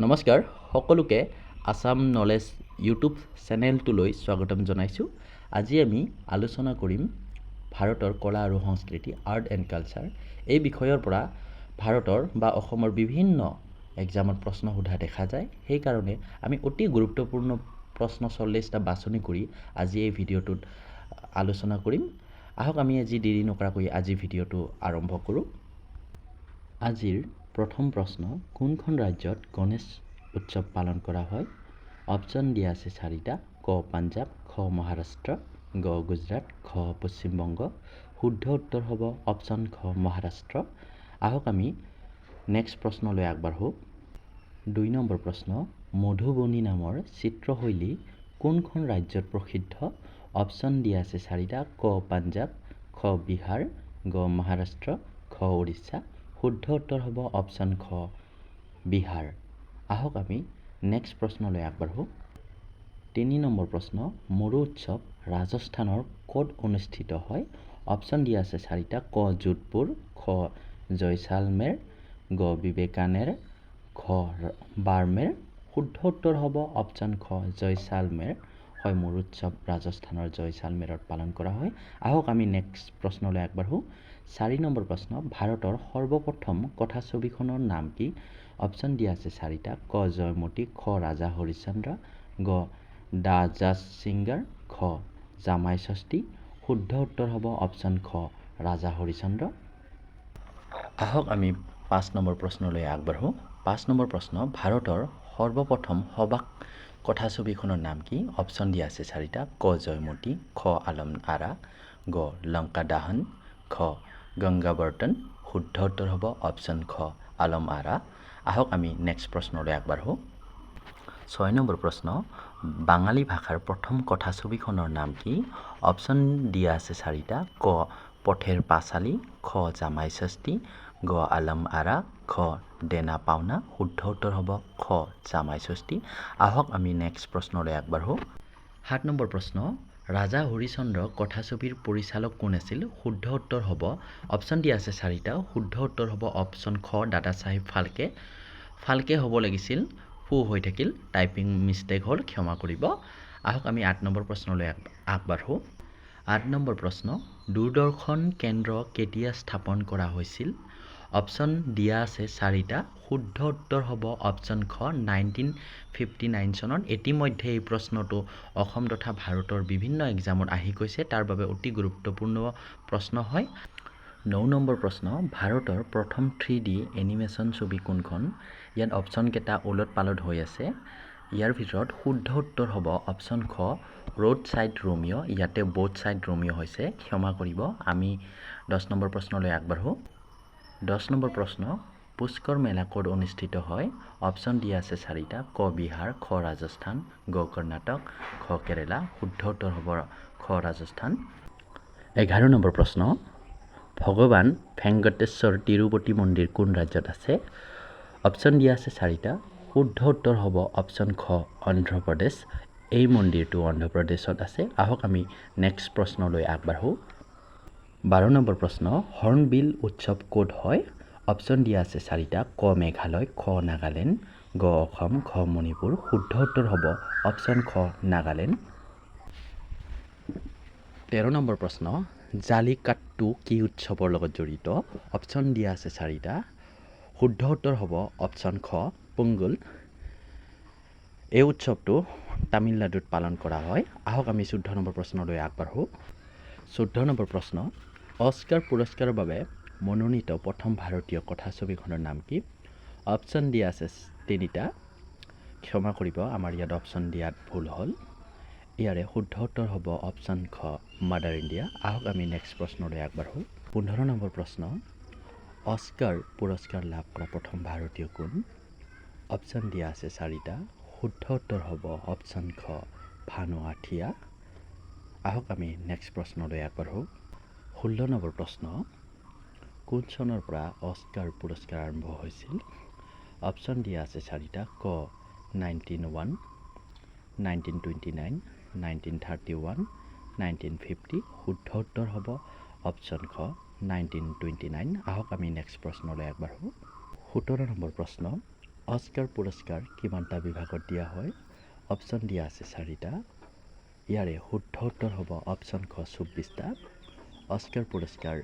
নমস্কাৰ সকলোকে Assam knowledge YouTube চেনেলটোলৈ স্বাগতম জনাইছোঁ। আজি আমি আলোচনা কৰিম ভাৰতৰ কলা আৰু সংস্কৃতি আৰ্ট এণ্ড কালচাৰ এই বিষয়ৰ পৰা ভাৰতৰ বা অসমৰ বিভিন্ন এক্সামত প্ৰশ্ন সোধা দেখা যায়। সেইকাৰণে আমি অতি গুৰুত্বপূৰ্ণ প্ৰশ্ন 40টা বাছনি কৰি আজি এই ভিডিঅ'টোত আলোচনা কৰিম। আহক আমি আজি দেৰি নকৰাকৈ আজি ভিডিঅ'টো আৰম্ভ কৰোঁ। আজিৰ প্ৰথম প্ৰশ্ন, কোনখন ৰাজ্যত গণেশ উৎসৱ পালন কৰা হয়? অপশ্যন দিয়া আছে 4টা। ক পাঞ্জাৱ, খ মহাৰাষ্ট্ৰ, গ গুজৰাট, খ পশ্চিমবংগ। শুদ্ধ উত্তৰ হ'ব অপশ্যন খ মহাৰাষ্ট্ৰ। আহক আমি নেক্সট প্ৰশ্নলৈ আগবাঢ়োঁ। 2 নম্বৰ প্ৰশ্ন, মধুবনী নামৰ চিত্ৰশৈলী কোনখন ৰাজ্যত প্ৰসিদ্ধ? অপশ্যন দিয়া আছে 4টা। ক পাঞ্জাৱ, খ বিহাৰ, গ মহাৰাষ্ট্ৰ, খ উৰিষ্যা। শুদ্ধ উত্তৰ হ'ব অপশ্যন খ বিহাৰ। আহক আমি নেক্সট প্ৰশ্নলৈ আগবাঢ়োঁ। 3 নম্বৰ প্ৰশ্ন, মৰু উৎসৱ ৰাজস্থানৰ ক'ত অনুষ্ঠিত হয়? অপশ্যন দিয়া আছে 4টা। ক যোধপুৰ, খ জয়সালমেৰ, গ বিকানেৰ, খ বাৰ্মেৰ। শুদ্ধ উত্তৰ হ'ব অপশ্যন খ জয়সালমেৰ। হয়, মৰু উৎসৱ ৰাজস্থানৰ জয়সালমেৰত পালন কৰা হয়। আহক আমি নেক্সট প্ৰশ্নলৈ আগবাঢ়োঁ। 4 নম্বৰ প্ৰশ্ন, ভাৰতৰ সৰ্বপ্ৰথম কথাছবিখনৰ নাম কি? অপশ্যন দিয়া আছে 4টা। ক জয়মতী, খ ৰাজা হৰিশ্চন্দ্ৰ, গ দ্য জাজ সিংগাৰ, খ জামাই ষষ্ঠী। শুদ্ধ উত্তৰ হ'ব অপশ্যন খ ৰাজা হৰিশ্চন্দ্ৰ। আহক আমি 5 নম্বৰ প্ৰশ্নলৈ আগবাঢ়োঁ। 5 নম্বৰ প্ৰশ্ন, ভাৰতৰ সৰ্বপ্ৰথম সবাক কথাছবিখনৰ নাম কি? অপশ্যন দিয়া আছে 4টা। ক জয়মতী, খ আলম আৰা, গ লংকা দাহন, খ গংগাবৰ্তন। শুদ্ধ উত্তৰ হ'ব অপশ্যন খ আলম আৰা। আহক আমি নেক্সট প্ৰশ্নলৈ আগবাঢ়োঁ। 6 নম্বৰ প্ৰশ্ন, বাঙালী ভাষাৰ প্ৰথম কথাছবিখনৰ নাম কি? অপশ্যন দিয়া আছে 4টা। ক পথেৰ পাঁচালী, খ জামাই ষষ্ঠী, গ আলম আৰা, খ দেনা পাওনা। শুদ্ধ উত্তৰ হ'ব খ জামাই ষষ্ঠী। আহক আমি নেক্সট প্ৰশ্নলৈ আগবাঢ়োঁ। 7 নম্বৰ প্ৰশ্ন, ৰাজা হৰিশ্চন্দ্ৰ কথাছবিৰ পৰিচালক কোন আছিল? শুদ্ধ উত্তৰ হ'ব অপশ্যন দিয়া আছে 4টা। শুদ্ধ উত্তৰ হ'ব অপশ্যন খ দাদা চাহেব ফাল্কে। ফাল্কে হ'ব লাগিছিল, ফু হৈ থাকিল, টাইপিং মিষ্টেক হ'ল, ক্ষমা কৰিব। আহক আমি 8 নম্বৰ প্ৰশ্নলৈ আগবাঢ়োঁ। 8 নম্বৰ প্ৰশ্ন, দূৰদৰ্শন কেন্দ্ৰ কেতিয়া স্থাপন কৰা হৈছিল? অপশ্যন দিয়া আছে 4টা। শুদ্ধ উত্তৰ হ'ব অপশ্যন খ 1959 চনত। ইতিমধ্যে এই প্ৰশ্নটো অসম তথা ভাৰতৰ বিভিন্ন এক্সামত আহি গৈছে, তাৰ বাবে অতি গুৰুত্বপূৰ্ণ প্ৰশ্ন হয়। 9 নম্বৰ প্ৰশ্ন, ভাৰতৰ প্ৰথম 3D এনিমেশ্যন ছবি কোনখন? ইয়াত অপশ্যনকেইটা ওলট পালট হৈ আছে। ইয়াৰ ভিতৰত শুদ্ধ উত্তৰ হ'ব অপশ্যন খ ৰোড ছাইড ৰোমিঅ'। ইয়াতে বোথ ছাইড ৰোমিঅ' হৈছে, ক্ষমা কৰিব। আমি 10 নম্বৰ প্ৰশ্নলৈ আগবাঢ়োঁ। 10 নম্বৰ প্ৰশ্ন, পুষ্কৰ মেলা ক'ত অনুষ্ঠিত হয়? অপশ্যন দিয়া আছে 4টা। ক বিহাৰ, খ ৰাজস্থান, গ কৰ্ণাটক, খ কেৰেলা। শুদ্ধ উত্তৰ হ'ব খ ৰাজস্থান। 11 নম্বৰ প্ৰশ্ন, ভগৱান ভেংকটেশ্বৰ তিৰুপতি মন্দিৰ কোন ৰাজ্যত আছে? অপশ্যন দিয়া আছে 4টা। শুদ্ধ উত্তৰ হ'ব অপশ্যন খ অন্ধ্ৰপ্ৰদেশ। এই মন্দিৰটো অন্ধ্ৰপ্ৰদেশত আছে। আহক আমি নেক্সট প্ৰশ্নলৈ আগবাঢ়োঁ। 12 নম্বৰ প্ৰশ্ন, হৰ্ণবিল উৎসৱ ক'ত হয়? অপশ্যন দিয়া আছে 4টা। ক মেঘালয়, খ নাগালেণ্ড, গ অসম, খ মণিপুৰ। শুদ্ধ উত্তৰ হ'ব অপশ্যন খ নাগালেণ্ড। 13 নম্বৰ প্ৰশ্ন, জালিকাট্টু কি উৎসৱৰ লগত জড়িত? অপশ্যন দিয়া আছে 4টা। শুদ্ধ উত্তৰ হ'ব অপশ্যন খ পোংগল। এই উৎসৱটো তামিলনাডুত পালন কৰা হয়। আহক আমি 14 নম্বৰ প্ৰশ্নলৈ আগবাঢ়োঁ। 14 নম্বৰ প্ৰশ্ন, অস্কাৰ পুৰস্কাৰৰ বাবে মনোনীত প্ৰথম ভাৰতীয় কথাছবিখনৰ নাম কি? অপশ্যন দিয়া আছে 3টা। ক্ষমা কৰিব, আমাৰ ইয়াত অপশ্যন দিয়াত ভুল হ'ল। ইয়াৰে শুদ্ধ উত্তৰ হ'ব অপশ্যন খ মাদাৰ ইণ্ডিয়া। আহক আমি নেক্সট প্ৰশ্নলৈ আগবাঢ়োঁ। 15 নম্বৰ প্ৰশ্ন, অস্কাৰ পুৰস্কাৰ লাভ কৰা প্ৰথম ভাৰতীয় কোন? অপশ্যন দিয়া আছে 4টা। শুদ্ধ উত্তৰ হ'ব অপশ্যন খ ভানু আথিয়া। আহক আমি নেক্সট প্ৰশ্নলৈ আগবাঢ়োঁ। 16 নম্বৰ প্ৰশ্ন, কোন চনৰ পৰা অস্কাৰ পুৰস্কাৰ আৰম্ভ হৈছিল? অপশ্যন দিয়া আছে 4টা। ক 1901, 1929, 1931, 1950। শুদ্ধ উত্তৰ হ'ব অপশ্যন খ 1929। আহক আমি নেক্সট প্ৰশ্নলৈ আগবাঢ়োঁ। 17 নম্বৰ প্ৰশ্ন, অস্কাৰ পুৰস্কাৰ কিমানটা বিভাগত দিয়া হয়? অপশ্যন দিয়া আছে 4টা। ইয়াৰে শুদ্ধ উত্তৰ হ'ব অপশ্যন খ 24টা। অস্কাৰ পুৰস্কাৰ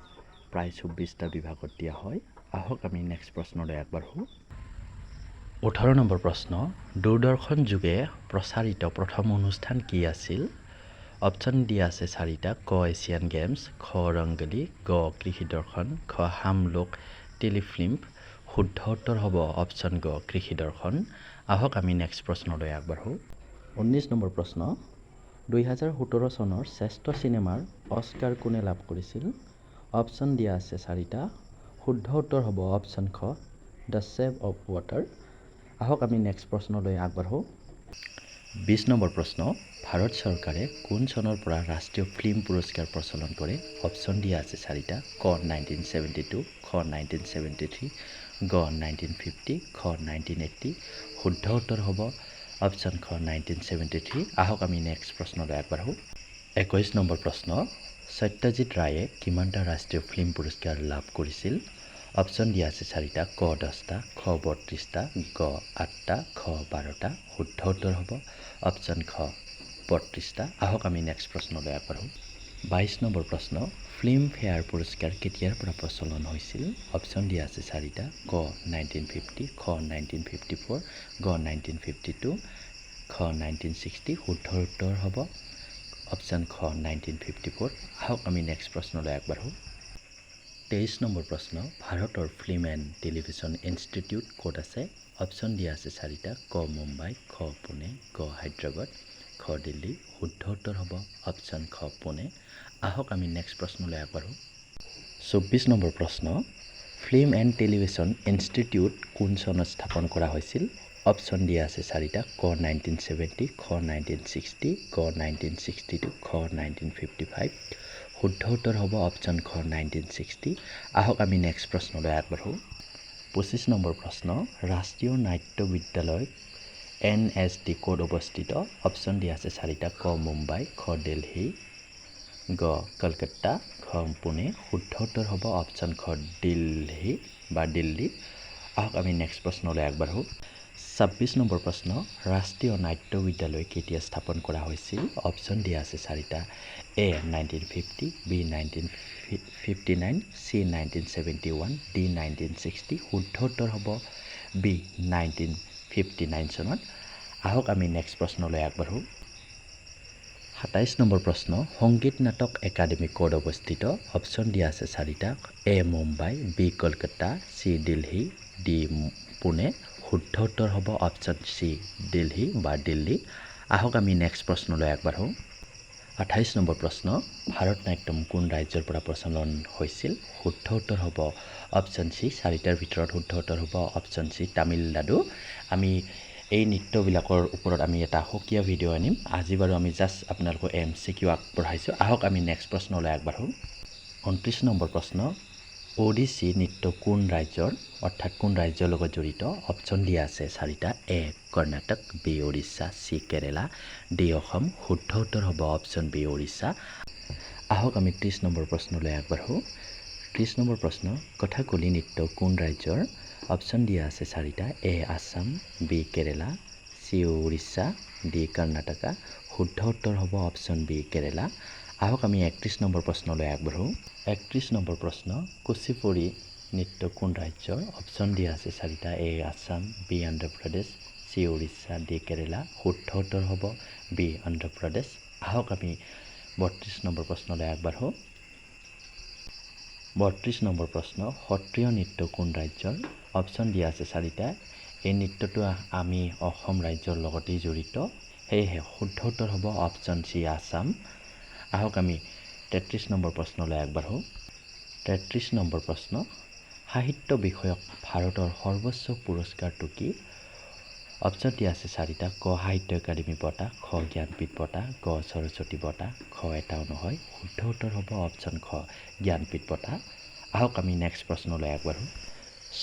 প্ৰায় 24টা বিভাগত দিয়া হয়। আহক আমি নেক্সট প্ৰশ্নলৈ আগবাঢ়োঁ। 18 নম্বৰ প্ৰশ্ন, দূৰদৰ্শন যোগে প্ৰচাৰিত প্ৰথম অনুষ্ঠান কি আছিল? অপশ্যন দিয়া আছে 4টা। ক এছিয়ান গেমছ, খ ৰংগলী, গ কৃষি দৰ্শন, খ হামলোক টেলিফিল্ম। শুদ্ধ উত্তৰ হ'ব অপশ্যন গ কৃষি দৰ্শন। আহক আমি নেক্সট প্ৰশ্নলৈ আগবাঢ়োঁ। 19 নম্বৰ প্ৰশ্ন, 2017 চনৰ শ্ৰেষ্ঠ চিনেমাৰ অস্কাৰ কোনে লাভ কৰিছিল? অপশ্যন দিয়া আছে 4টা। শুদ্ধ উত্তৰ হ'ব অপশ্যন খ দ্য শ্বেপ অৱ ৱাটাৰ। আহক আমি নেক্সট প্ৰশ্নলৈ আগবাঢ়োঁ। 20 নম্বৰ প্ৰশ্ন, ভাৰত চৰকাৰে কোন চনৰ পৰা ৰাষ্ট্ৰীয় ফিল্ম পুৰস্কাৰ প্ৰচলন কৰে? অপশ্যন দিয়া আছে 4টা। ক 1972, খ 1973, গ 1950, খ 1980। শুদ্ধ উত্তৰ হ'ব অপশ্যন খ 1973। আহক আমি নেক্সট প্ৰশ্নলৈ আগবাঢ়োঁ। 21 নম্বৰ প্ৰশ্ন, সত্যজিৎ ৰায়ে কিমানটা ৰাষ্ট্ৰীয় ফিল্ম পুৰস্কাৰ লাভ কৰিছিল? অপশ্যন দিয়া আছে 4টা। ক 10টা, খ 32টা, গ 8টা, খ 12টা। শুদ্ধ উত্তৰ হ'ব অপশ্যন খ 32টা। আহক আমি নেক্সট প্ৰশ্নলৈ আগবাঢ়োঁ। 22 নম্বৰ প্ৰশ্ন, ফিল্ম ফেয়াৰ পুৰস্কাৰ কেতিয়াৰ পৰা প্ৰচলন হৈছিল? অপশ্যন দিয়া আছে 4টা। ক 1950, খ 1954, গ 1952, খ 1960। শুদ্ধ উত্তৰ হ'ব অপশ্যন খ 1954। আহক আমি নেক্সট প্ৰশ্নলৈ আগবাঢ়োঁ। 23 নম্বৰ প্ৰশ্ন, ভাৰতৰ ফিল্ম এণ্ড টেলিভিছন ইনষ্টিটিউট ক'ত আছে? অপশ্যন দিয়া আছে 4টা। ক মুম্বাই, খ পুনে, গ হায়দৰাবাদ, খ দিল্লী। শুদ্ধ উত্তৰ হ'ব অপশ্যন খ পুনে। আহক আমি নেক্সট প্ৰশ্নলৈ আগবাঢ়োঁ। 24 নম্বৰ প্ৰশ্ন, ফিল্ম এণ্ড টেলিভিছন ইনষ্টিটিউট কোন চনত স্থাপন কৰা হৈছিল? অপশ্যন দিয়া আছে 4টা। ক 1970, খ 1960, গ 1962, খ 1955। শুদ্ধ উত্তৰ হ'ব অপশ্যন খ 1960। আহক আমি নেক্সট প্ৰশ্নলৈ আগবাঢ়োঁ। 25 নম্বৰ প্ৰশ্ন, ৰাষ্ট্ৰীয় নাট্য বিদ্যালয় NSD ক'ত অৱস্থিত? অপশ্যন দিয়া আছে 4টা। ক মুম্বাই, খ দিল্লী, গ কলকাতা, খ পুনে। শুদ্ধ উত্তৰ হ'ব অপশ্যন খ দিল্লী বা দিল্লী। আহক আমি নেক্সট প্ৰশ্নলৈ আগবাঢ়োঁ। 26 নম্বৰ প্ৰশ্ন, ৰাষ্ট্ৰীয় নাট্য বিদ্যালয় কেতিয়া স্থাপন কৰা হৈছিল? অপশ্যন দিয়া আছে 4টা। এ 1950, বি 1959, চি 1971, ডি 1960। শুদ্ধ উত্তৰ হ'ব বি 1959 চনত। আহক আমি নেক্সট প্ৰশ্নলৈ আগবাঢ়োঁ। 27 নম্বৰ প্ৰশ্ন, সংগীত নাটক একাডেমী ক'ত অৱস্থিত? অপশ্যন দিয়া আছে 4টা। A Mumbai, B Kolkata, C Delhi, D Pune. শুদ্ধ উত্তৰ হ'ব অপশ্যন চি দিল্লী বা দিল্লী। আহক আমি নেক্সট প্ৰশ্নলৈ আগবাঢ়োঁ। 28 নম্বৰ প্ৰশ্ন, ভাৰত নাট্যম কোন ৰাজ্যৰ পৰা প্ৰচলন হৈছিল? শুদ্ধ উত্তৰ হ'ব অপশ্যন চি 4টাৰ ভিতৰত শুদ্ধ উত্তৰ হ'ব অপশ্যন চি তামিলনাডু। আমি এই নৃত্যবিলাকৰ ওপৰত আমি এটা সুকীয়া ভিডিঅ' আনিম। আজি বাৰু আমি জাষ্ট আপোনালোকক MCQ আগবঢ়াইছোঁ। আহক আমি নেক্সট প্ৰশ্নলৈ আগবাঢ়োঁ। 29 নম্বৰ প্ৰশ্ন, ওডিচি নৃত্য কোন ৰাজ্যৰ অৰ্থাৎ কোন ৰাজ্যৰ লগত জড়িত? অপশ্যন দিয়া আছে 4টা। এ কৰ্ণাটক, বি উৰিষ্যা, চি কেৰেলা, ডি অসম। শুদ্ধ উত্তৰ হ'ব অপশ্যন বি উৰিষ্যা। আহক আমি 30 নম্বৰ প্ৰশ্নলৈ আগবাঢ়োঁ। 30 নম্বৰ প্ৰশ্ন, কথাকলি নৃত্য কোন ৰাজ্যৰ? অপশ্যন দিয়া আছে 4টা। A Assam, B Kerala, C Orissa, D Karnataka. শুদ্ধ উত্তৰ হ'ব অপশ্যন বি কেৰেলা। আহক আমি 31 নম্বৰ প্ৰশ্নলৈ আগবাঢ়োঁ। 31 নম্বৰ প্ৰশ্ন, কুচিপুড়ি নৃত্য কোন ৰাজ্যৰ? অপশ্যন দিয়া আছে 4টা। A Assam, B Andhra Pradesh, C Orissa, D Kerala. শুদ্ধ উত্তৰ হ'ব বি অন্ধ্ৰপ্ৰদেশ। আহক আমি 32 নম্বৰ প্ৰশ্নলৈ আগবাঢ়োঁ। 32 নম্বৰ প্ৰশ্ন, সত্ৰীয় নৃত্য কোন ৰাজ্যৰ? অপশ্যন দিয়া আছে 4টা। এই নৃত্যটো আমি অসম ৰাজ্যৰ লগতেই জড়িত, সেয়েহে শুদ্ধ উত্তৰ হ'ব অপশ্যন চি আছাম। আহক আমি 33 নম্বৰ প্ৰশ্নলৈ আগবাঢ়োঁ। 33 নম্বৰ প্ৰশ্ন, সাহিত্য বিষয়ক ভাৰতৰ সৰ্বোচ্চ পুৰস্কাৰটো কি? অপশ্যন দিয়া আছে 4টা। ক সাহিত্য একাডেমী বঁটা, খ জ্ঞানপীঠ বঁটা, গ সৰস্বতী বঁটা, খ এটাও নহয়। শুদ্ধ উত্তৰ হ'ব অপশ্যন খ জ্ঞানপীঠ বঁটা। আহক আমি নেক্সট প্ৰশ্নলৈ আগবাঢ়োঁ।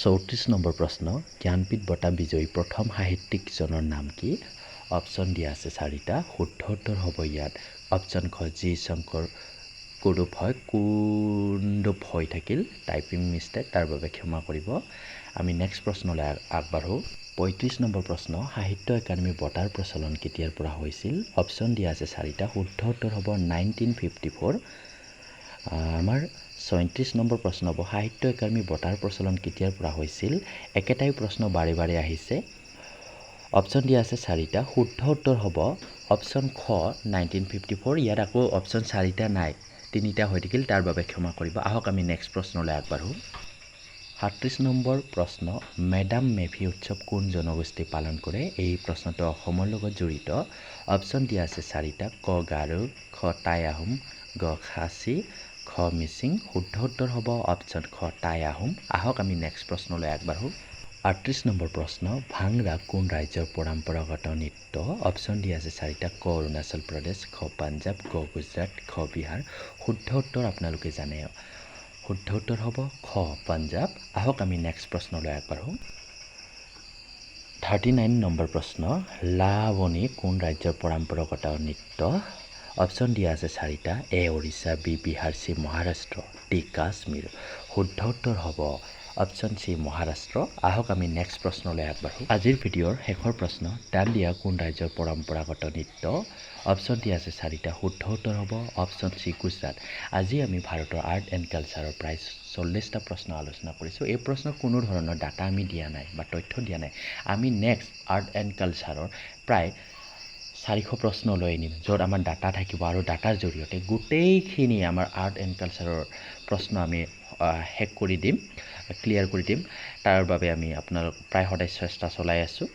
34 নম্বৰ প্ৰশ্ন, জ্ঞানপীঠ বঁটা বিজয়ী প্ৰথম সাহিত্যিকজনৰ নাম কি? অপশ্যন দিয়া আছে 4টা। শুদ্ধ উত্তৰ হ'ব ইয়াত অপশ্যন খ জি শংকৰ কুণ্ডুপ হৈ থাকিল। টাইপিং মিষ্টেক, তাৰ বাবে ক্ষমা কৰিব। আমি নেক্সট প্ৰশ্নলৈ আগবাঢ়োঁ। 35 নম্বৰ প্ৰশ্ন সাহিত্য একাডেমী বঁটাৰ প্ৰচলন কেতিয়াৰ পৰা হৈছিল অপশ্যন দিয়া আছে 4টা শুদ্ধ উত্তৰ হ'ব 1954 আমাৰ 37 নম্বৰ প্ৰশ্ন হ'ব সাহিত্য একাডেমী বঁটাৰ প্ৰচলন কেতিয়াৰ পৰা হৈছিল একেটাই প্ৰশ্ন বাৰে বাৰে আহিছে অপশ্যন দিয়া আছে 4টা শুদ্ধ উত্তৰ হ'ব অপশ্যন খ 1954 ইয়াত আকৌ অপশ্যন 4টা নাই 3টা হৈ থাকিল তাৰ বাবে ক্ষমা কৰিব আহক আমি নেক্সট প্ৰশ্নলৈ আগবাঢ়ো 37 নম্বৰ প্ৰশ্ন মেডাম মেফি উৎসৱ কোন জনগোষ্ঠী পালন কৰে এই প্ৰশ্নটো অসমৰ লগত জড়িত অপশ্যন দিয়া আছে 4টা ক গাৰো খ টাই আহোম গ খাচী খ মিচিং শুদ্ধ উত্তৰ হ'ব অপশ্যন খ টাই আহোম আহক আমি নেক্সট প্ৰশ্নলৈ আগবাঢ়ো 38 নম্বৰ প্ৰশ্ন ভাংৰা কোন ৰাজ্যৰ পৰম্পৰাগত নৃত্য অপশ্যন দিয়া আছে 4টা ক অৰুণাচল প্ৰদেশ খ পাঞ্জাৱ গ গুজৰাট খ বিহাৰ শুদ্ধ উত্তৰ আপোনালোকে জানে শুদ্ধ উত্তৰ হ'ব খ পাঞ্জাৱ আহক আমি নেক্সট প্ৰশ্নলৈ আগবাঢ়ো 39 নম্বৰ প্ৰশ্ন লাৱনী কোন ৰাজ্যৰ পৰম্পৰাগত নৃত্য অপশ্যন দিয়া আছে 4টা A Odisha B Bihar C Maharashtra D Kashmir শুদ্ধ উত্তৰ হ'ব অপশ্যন চি মহাৰাষ্ট্ৰ আহক আমি নেক্সট প্ৰশ্নলৈ আগবাঢ়ো আজিৰ ভিডিঅ'ৰ শেষৰ প্ৰশ্ন ডাণ্ডিয়া কোন ৰাজ্যৰ পৰম্পৰাগত নৃত্য অপশ্যন দিয়া আছে 4টা শুদ্ধ উত্তৰ হ'ব অপশ্যন চি গুজৰাট আজি আমি ভাৰতৰ আৰ্ট এণ্ড কালচাৰৰ প্ৰায় 40টা প্ৰশ্ন আলোচনা কৰিছোঁ এই প্ৰশ্নৰ কোনো ধৰণৰ ডাটা আমি দিয়া নাই বা তথ্য দিয়া নাই আমি নেক্সট আৰ্ট এণ্ড কালচাৰৰ প্ৰায় 400 প্ৰশ্ন লৈ আনিম য'ত আমাৰ ডাটা থাকিব আৰু ডাটাৰ জৰিয়তে গোটেইখিনি আমাৰ আৰ্ট এণ্ড কালচাৰৰ প্ৰশ্ন আমি শেষ কৰি দিম ক্লিয়াৰ কৰি দিম তাৰ বাবে আমি আপোনালোক প্ৰায় সদায় চেষ্টা চলাই আছোঁ